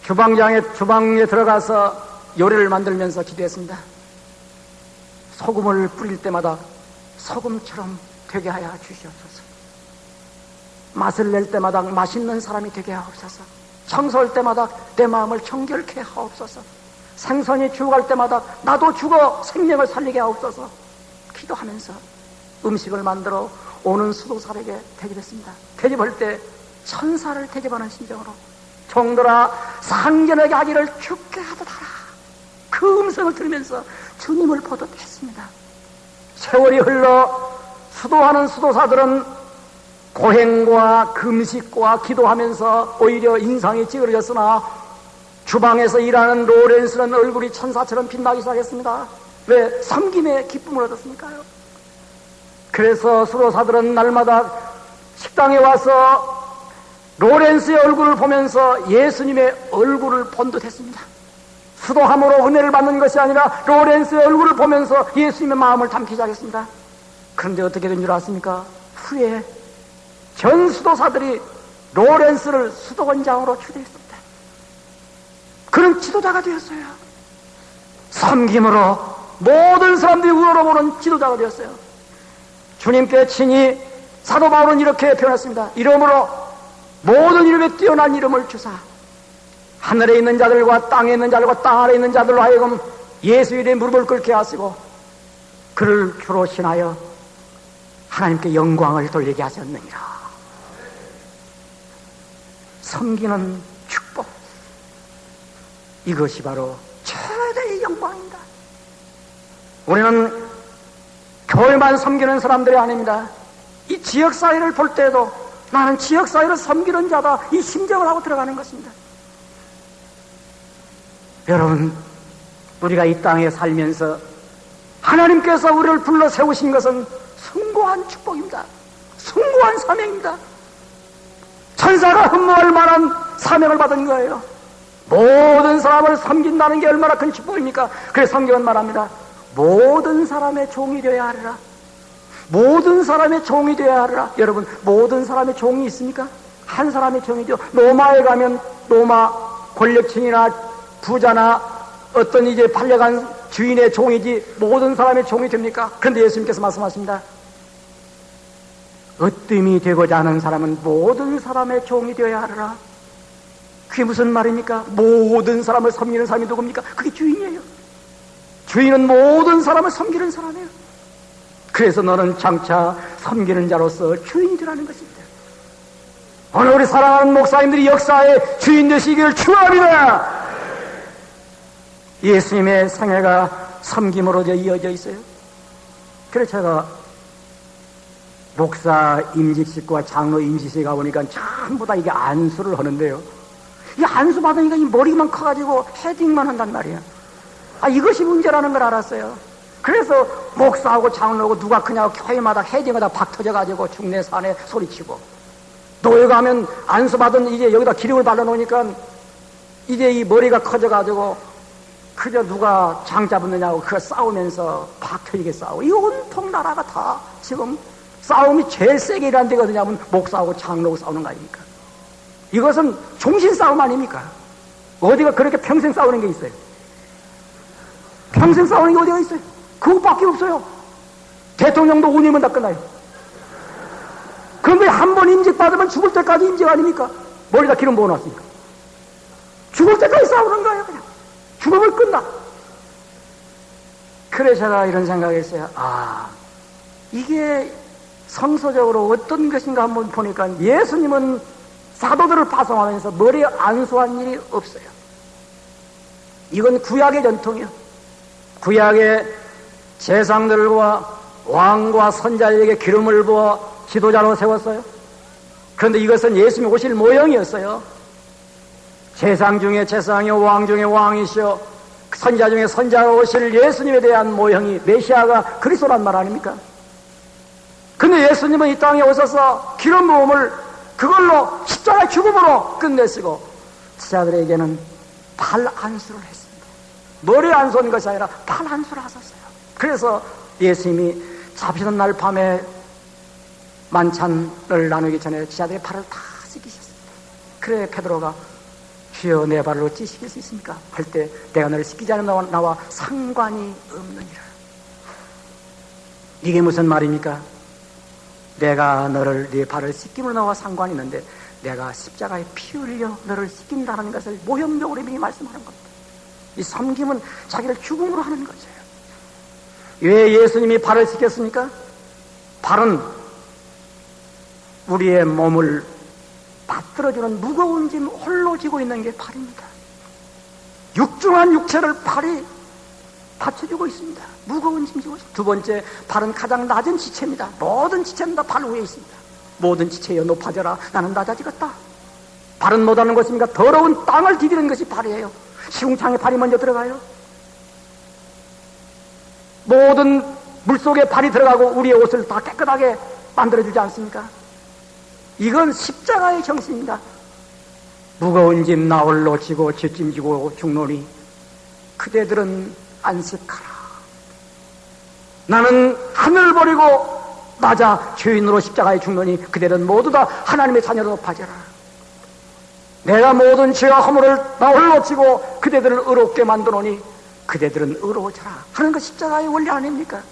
주방에 들어가서 요리를 만들면서 기도했습니다. 소금을 뿌릴 때마다 소금처럼 되게 하여 주시옵소서. 맛을 낼 때마다 맛있는 사람이 되게 하옵소서. 청소할 때마다 내 마음을 정결케 하옵소서. 생선이 죽어갈 때마다 나도 죽어 생명을 살리게 하옵소서. 기도하면서 음식을 만들어 오는 수도사에게 대접했습니다. 대접할 때 천사를 대접하는 심정으로 종들아 상전에게 하기를 죽게 하듯 하라. 그 음성을 들으면서 주님을 보듯 했습니다. 세월이 흘러 수도하는 수도사들은 고행과 금식과 기도하면서 오히려 인상이 찌그러졌으나 주방에서 일하는 로렌스는 얼굴이 천사처럼 빛나기 시작했습니다. 왜? 섬김의 기쁨을 얻었으니까요. 그래서 수도사들은 날마다 식당에 와서 로렌스의 얼굴을 보면서 예수님의 얼굴을 본 듯 했습니다. 수도함으로 은혜를 받는 것이 아니라 로렌스의 얼굴을 보면서 예수님의 마음을 담기 시작했습니다. 그런데 어떻게 된 줄 아십니까? 후에 전 수도사들이 로렌스를 수도원장으로 추대했습니다. 그는 지도자가 되었어요. 섬김으로 모든 사람들이 우러러보는 지도자가 되었어요. 주님께 친히 사도 바울은 이렇게 표현했습니다. 이름으로 모든 이름에 뛰어난 이름을 주사 하늘에 있는 자들과 땅에 있는 자들과 땅 아래에 있는 자들로 하여금 예수 이름에 무릎을 꿇게 하시고 그를 주로 신하여 하나님께 영광을 돌리게 하셨느니라. 섬기는 축복, 이것이 바로 최대의 영광입니다. 우리는 교회만 섬기는 사람들이 아닙니다. 이 지역사회를 볼 때도 나는 지역사회를 섬기는 자다, 이 심정을 하고 들어가는 것입니다. 여러분, 우리가 이 땅에 살면서 하나님께서 우리를 불러 세우신 것은 숭고한 축복입니다. 숭고한 사명입니다. 천사가 흠모할 만한 사명을 받은 거예요. 모든 사람을 섬긴다는 게 얼마나 큰 축복입니까? 그래서 성경은 말합니다. 모든 사람의 종이 되어야 하리라. 모든 사람의 종이 되어야 하리라. 여러분, 모든 사람의 종이 있습니까? 한 사람의 종이죠. 로마에 가면 로마 권력층이나 부자나 어떤 이제 팔려간 주인의 종이지 모든 사람의 종이 됩니까? 그런데 예수님께서 말씀하십니다. 으뜸이 되고자 하는 사람은 모든 사람의 종이 되어야 하리라. 그게 무슨 말입니까? 모든 사람을 섬기는 사람이 누굽니까? 그게 주인이에요. 주인은 모든 사람을 섬기는 사람이에요. 그래서 너는 장차 섬기는 자로서 주인이 되라는 것입니다. 오늘 우리 사랑하는 목사님들이 역사의 주인 되시기를 축원합니다. 예수님의 생애가 섬김으로 이어져 있어요. 그래서 제가 목사 임직식과 장로 임직식에 가보니까 전부 다 이게 안수를 하는데요. 이 안수 받으니까 이 머리만 커가지고 헤딩만 한단 말이에요. 이것이 문제라는 걸 알았어요. 그래서 목사하고 장로하고 누가 크냐고 교회마다 헤딩하다 박 터져가지고 중내 산에 소리치고, 노예 가면 안수 받은 이제 여기다 기름을 발라놓으니까 이제 이 머리가 커져가지고 그저 누가 장 잡느냐고 그거 싸우면서 박 터지게 싸우고, 이 온통 나라가 다 지금 싸움이 제일 세게 일하는 데가 어디냐면 목사하고 장로하고 싸우는 거 아닙니까? 이것은 종신 싸움 아닙니까? 어디가 그렇게 평생 싸우는 게 있어요? 평생 싸우는 게 어디가 있어요? 그것밖에 없어요. 대통령도 5년이면 다 끝나요. 그런데 한 번 임직받으면 죽을 때까지 임직 아닙니까? 머리다 기름 부어놨으니까 죽을 때까지 싸우는 거예요. 그냥 죽으면 끝나. 그래서 제가 이런 생각했어요. 이게 성서적으로 어떤 것인가 한번 보니까 예수님은 사도들을 파송하면서 머리에 안수한 일이 없어요. 이건 구약의 전통이에요. 구약의 제사장들과 왕과 선자에게 기름을 부어 지도자로 세웠어요. 그런데 이것은 예수님이 오실 모형이었어요. 제사장 중에 제사장이요, 왕 중에 왕이시오, 선자 중에 선자가 오실 예수님에 대한 모형이 메시아가 그리스도란 말 아닙니까? 근데 예수님은 이 땅에 오셔서 기름 부음을 그걸로 십자가의 죽음으로 끝내시고 제자들에게는 발 안수를 했습니다. 머리 안수한 것이 아니라 발 안수를 하셨어요. 그래서 예수님이 잡히는 날 밤에 만찬을 나누기 전에 제자들의 발을 다 씻기셨습니다. 그래 베드로가 주여 내 발을 어찌 씻길 수 있습니까? 할 때 내가 너를 씻기지 않으면 나와 상관이 없느니라. 이게 무슨 말입니까? 내가 너를 네 발을 씻김으로 나와 상관이 있는데 내가 십자가에 피 흘려 너를 씻긴다는 것을 모형적으로 미리 말씀하는 겁니다. 이 섬김은 자기를 죽음으로 하는 거죠. 왜 예수님이 발을 씻겼습니까? 발은 우리의 몸을 받들어주는 무거운 짐 홀로 지고 있는 게 발입니다. 육중한 육체를 발이 받쳐주고 있습니다. 무거운 짐 지고 있습니다. 두 번째, 발은 가장 낮은 지체입니다. 모든 지체는 다 발 위에 있습니다. 모든 지체여 높아져라, 나는 낮아지겠다. 발은 못하는 것입니까? 더러운 땅을 디디는 것이 발이에요. 시궁창에 발이 먼저 들어가요. 모든 물속에 발이 들어가고 우리의 옷을 다 깨끗하게 만들어주지 않습니까? 이건 십자가의 정신입니다. 무거운 짐 나 홀로 지고 뒷짐지고 죽노니 그대들은 안식하라. 나는 하늘 버리고 맞아 죄인으로 십자가에 죽노니 그대는 모두 다 하나님의 자녀로 높아져라. 내가 모든 죄와 허물을 나 홀로 지고 그대들을 의롭게 만드노니 그대들은 의로워져라 하는 것 십자가의 원리 아닙니까?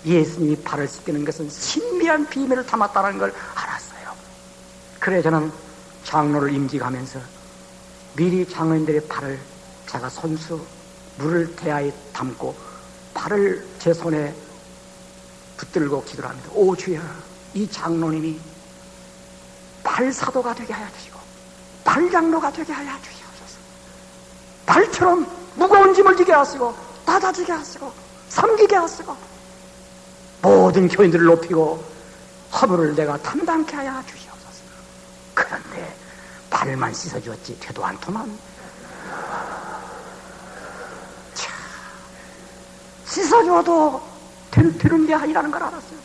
예수님이 발을 씻기는 것은 신비한 비밀을 담았다는 걸 알았어요. 그래 저는 장로를 임직하면서 미리 장로님들의 발을 제가 손수 물을 대야에 담고 발을 제 손에 붙들고 기도를 합니다. 오 주여, 이 장로님이 발사도가 되게 하여 주시고 발장로가 되게 하여 주시옵소서. 발처럼 무거운 짐을 지게 하시고 낮아지게 하시고 섬기게 하시고 모든 교인들을 높이고 허물을 내가 담당케 하여 주시옵소서. 그런데 발만 씻어주었지 되도 않더만. 씻어줘도 되는 게 아니라는 걸 알았어요.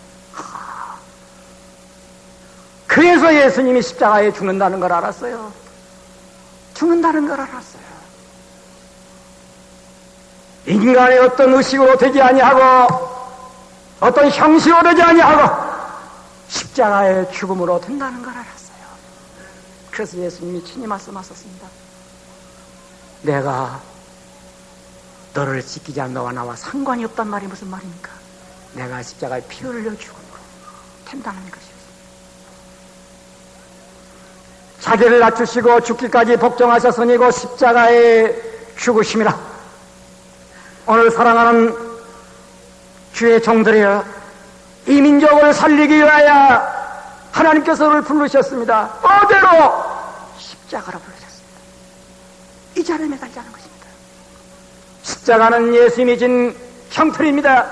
그래서 예수님이 십자가에 죽는다는 걸 알았어요. 죽는다는 걸 알았어요. 인간의 어떤 의식으로 되지 아니하고 어떤 형식으로 되지 아니하고 십자가의 죽음으로 된다는 걸 알았어요. 그래서 예수님이 친히 말씀하셨습니다. 내가 너를 지키지 않는 너와 나와 상관이 없단 말이 무슨 말입니까? 내가 십자가에 피 흘려 죽음으로 된다는 것이었습니다. 자기를 낮추시고 죽기까지 복종하셨으니 그 십자가에 죽으심이라. 오늘 사랑하는 주의 종들이여, 이 민족을 살리기 위하여 하나님께서 그를 부르셨습니다. 어제로 십자가로 부르셨습니다. 이 자리에 매달지 않은 것입니다. 십자가는 예수님이 진 형틀입니다.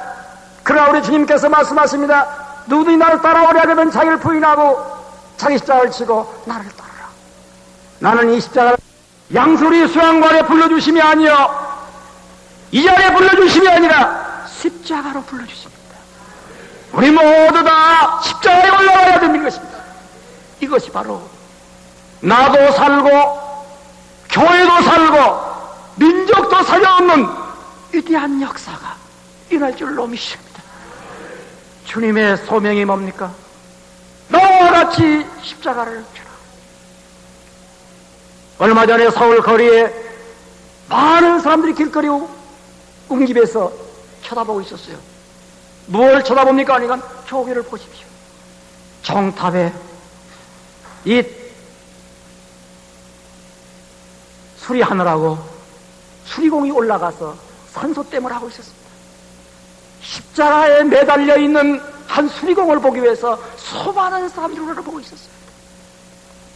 그러나 우리 주님께서 말씀하십니다. 누구든지 나를 따라오려 하면 자기를 부인하고 자기 십자가를 치고 나를 따르라. 나는 이 십자가를 양수리 수양관에 불러주심이 아니요 이 자리에 불러주심이 아니라 십자가로 불러주십니다. 우리 모두 다 십자가에 올라가야 되는 것입니다. 이것이 바로 나도 살고 교회도 살고 민족도 살려놓는 위대한 역사가 일어날 줄로 믿습니다. 주님의 소명이 뭡니까? 나와 같이 십자가를 펴라. 얼마 전에 서울 거리에 많은 사람들이 길거리 웅집에서 쳐다보고 있었어요. 무엇을 쳐다봅니까? 아니면 조개를 보십시오. 정탑에 이 수리하느라고 수리공이 올라가서 산소댐을 하고 있었습니다. 십자가에 매달려 있는 한 수리공을 보기 위해서 수많은 사람들이 우러러보고 있었어요.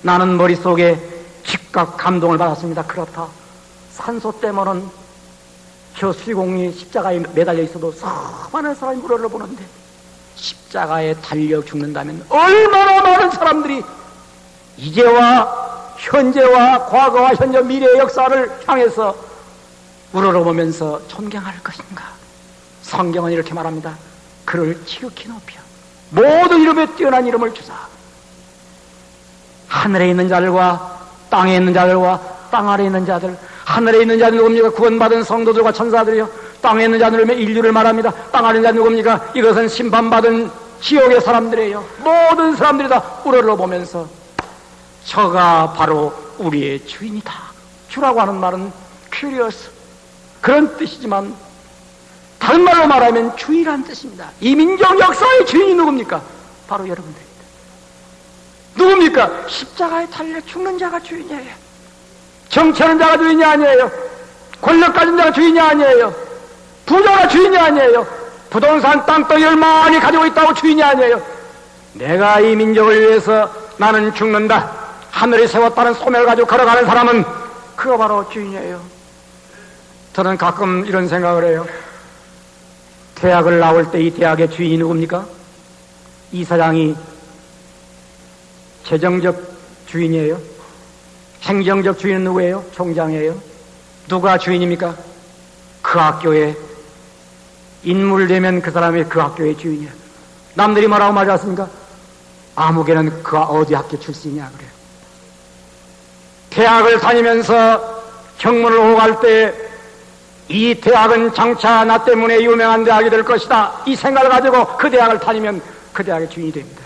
나는 머릿속에 즉각 감동을 받았습니다. 그렇다. 산소댐으로는 저 수리공이 십자가에 매달려 있어도 수많은 사람이 우러러보는데 십자가에 달려 죽는다면 얼마나 많은 사람들이 이제와 현재와 과거와 현재 미래의 역사를 향해서 우러러보면서 존경할 것인가. 성경은 이렇게 말합니다. 그를 지극히 높여 모든 이름에 뛰어난 이름을 주사 하늘에 있는 자들과 땅에 있는 자들과 땅 아래에 있는 자들, 하늘에 있는 자는 누굽니까? 구원받은 성도들과 천사들이요. 땅에 있는 자들은 인류를 말합니다. 땅 아래 있는 자는 누굽니까? 이것은 심판받은 지옥의 사람들이에요. 모든 사람들이 다 우러러보면서 저가 바로 우리의 주인이다. 주라고 하는 말은 curious 그런 뜻이지만 다른 말로 말하면 주인이라는 뜻입니다. 이 민족 역사의 주인이 누굽니까? 바로 여러분들입니다. 누굽니까? 십자가에 달려 죽는 자가 주인이에요. 정치하는 자가 주인이 아니에요. 권력 가진 자가 주인이 아니에요. 부자가 주인이 아니에요. 부동산 땅덩이를 많이 가지고 있다고 주인이 아니에요. 내가 이 민족을 위해서 나는 죽는다. 하늘에 세웠다는 소명을 가지고 걸어가는 사람은 그거 바로 주인이에요. 저는 가끔 이런 생각을 해요. 대학을 나올 때 이 대학의 주인이 누굽니까? 이사장이 재정적 주인이에요. 행정적 주인은 누구예요? 총장이에요. 누가 주인입니까? 그 학교에 인물되면 그 사람이 그 학교의 주인이에요. 남들이 뭐라고 말하지 않습니까? 아무개는 그 어디 학교 출신이야 그래요. 대학을 다니면서 경문을 오고 갈 때 이 대학은 장차 나 때문에 유명한 대학이 될 것이다. 이 생각을 가지고 그 대학을 다니면 그 대학의 주인이 됩니다.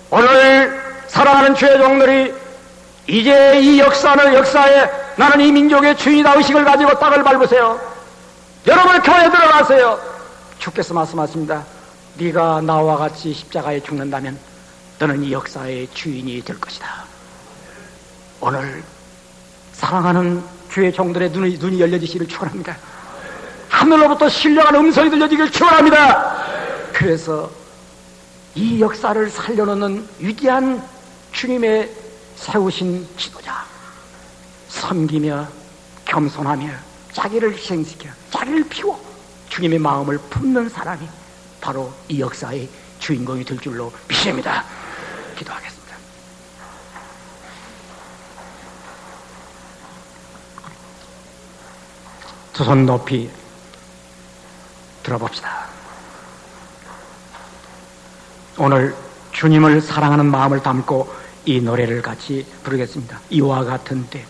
오늘 사랑하는 주의 종들이 이제 이 역사에 나는 이 민족의 주인이다 의식을 가지고 땅을 밟으세요. 여러분 교회에 들어가세요. 주께서 말씀하십니다. 네가 나와 같이 십자가에 죽는다면 너는 이 역사의 주인이 될 것이다. 오늘 사랑하는 주의 종들의 눈이 열려지시기를 축원합니다. 하늘로부터 신령한 음성이 들려지기를 축원합니다. 그래서 이 역사를 살려놓는 위대한 주님의 세우신 지도자, 섬기며 겸손하며 자기를 희생시켜 자기를 피워 주님의 마음을 품는 사람이 바로 이 역사의 주인공이 될 줄로 믿습니다. 기도하겠습니다. 두 손 높이 들어봅시다. 오늘 주님을 사랑하는 마음을 담고 이 노래를 같이 부르겠습니다. 이와 같은 때,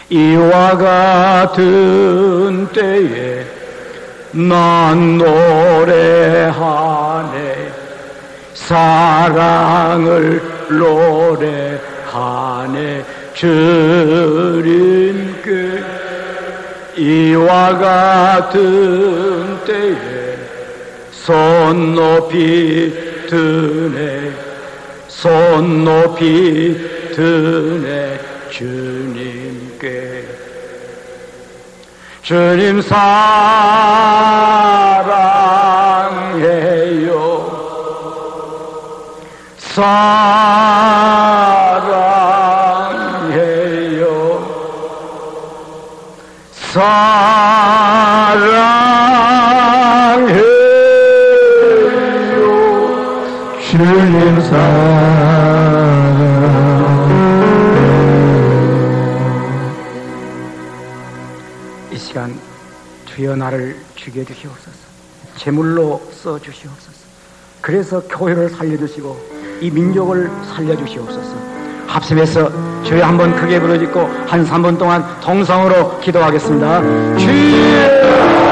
이와 같은 때에 난 노래하네, 사랑을 노래하네 주님께. 이와 같은 때에 손 높이 드네, 손 높이 드네 주님께. 주님 사랑해요, 사랑해요, 사랑해요. 주님 이 시간 주여 나를 죽여주시옵소서, 제물로 써주시옵소서. 그래서 교회를 살려주시고 이 민족을 살려주시옵소서. 합심해서 주여 한번 크게 부르짖고 한 3분 동안 통성으로 기도하겠습니다. 주여